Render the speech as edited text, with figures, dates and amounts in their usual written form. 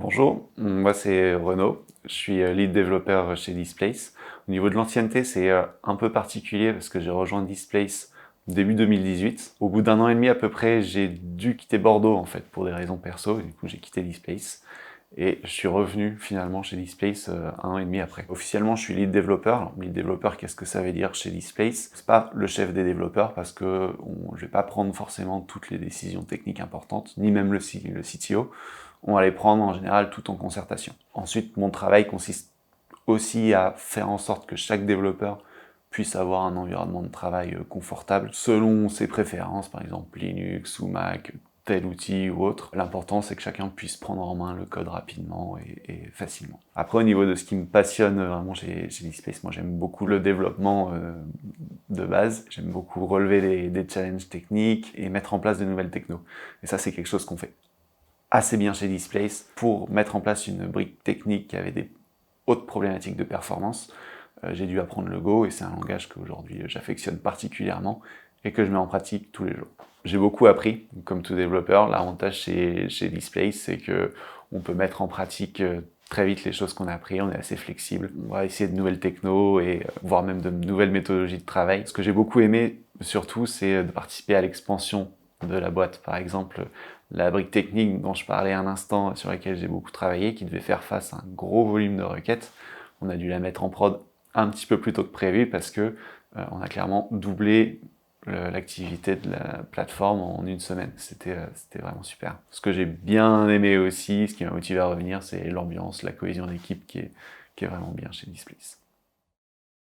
Bonjour, moi c'est Renaud, je suis lead développeur chez Displace. Au niveau de l'ancienneté, c'est un peu particulier parce que j'ai rejoint Displace début 2018. Au bout d'un an et demi à peu près, j'ai dû quitter Bordeaux en fait pour des raisons perso, et du coup j'ai quitté Displace. Et je suis revenu finalement chez Displace un an et demi après. Officiellement, je suis lead développeur. Alors, lead développeur, qu'est-ce que ça veut dire chez Displace? C'est pas le chef des développeurs parce que je vais pas prendre forcément toutes les décisions techniques importantes, ni même le CTO. On va les prendre en général tout en concertation. Ensuite, mon travail consiste aussi à faire en sorte que chaque développeur puisse avoir un environnement de travail confortable selon ses préférences, par exemple Linux ou Mac, tel outil ou autre. L'important, c'est que chacun puisse prendre en main le code rapidement et facilement. Après, au niveau de ce qui me passionne vraiment chez Displace, moi j'aime beaucoup le développement de base. J'aime beaucoup relever des challenges techniques et mettre en place de nouvelles technos. Et ça, c'est quelque chose qu'on fait assez bien chez Displace pour mettre en place une brique technique qui avait des hautes problématiques de performance. J'ai dû apprendre le Go et c'est un langage qu'aujourd'hui j'affectionne particulièrement et que je mets en pratique tous les jours. J'ai beaucoup appris, comme tout développeur. L'avantage chez Displace, c'est que on peut mettre en pratique très vite les choses qu'on a appris, on est assez flexible. On va essayer de nouvelles technos et voire même de nouvelles méthodologies de travail. Ce que j'ai beaucoup aimé, surtout, c'est de participer à l'expansion de la boîte. Par exemple, la brique technique dont je parlais un instant, sur laquelle j'ai beaucoup travaillé, qui devait faire face à un gros volume de requêtes, on a dû la mettre en prod un petit peu plus tôt que prévu parce que on a clairement doublé l'activité de la plateforme en une semaine. C'était vraiment super. Ce que j'ai bien aimé aussi, ce qui m'a motivé à revenir, c'est l'ambiance, la cohésion d'équipe qui est vraiment bien chez Displace.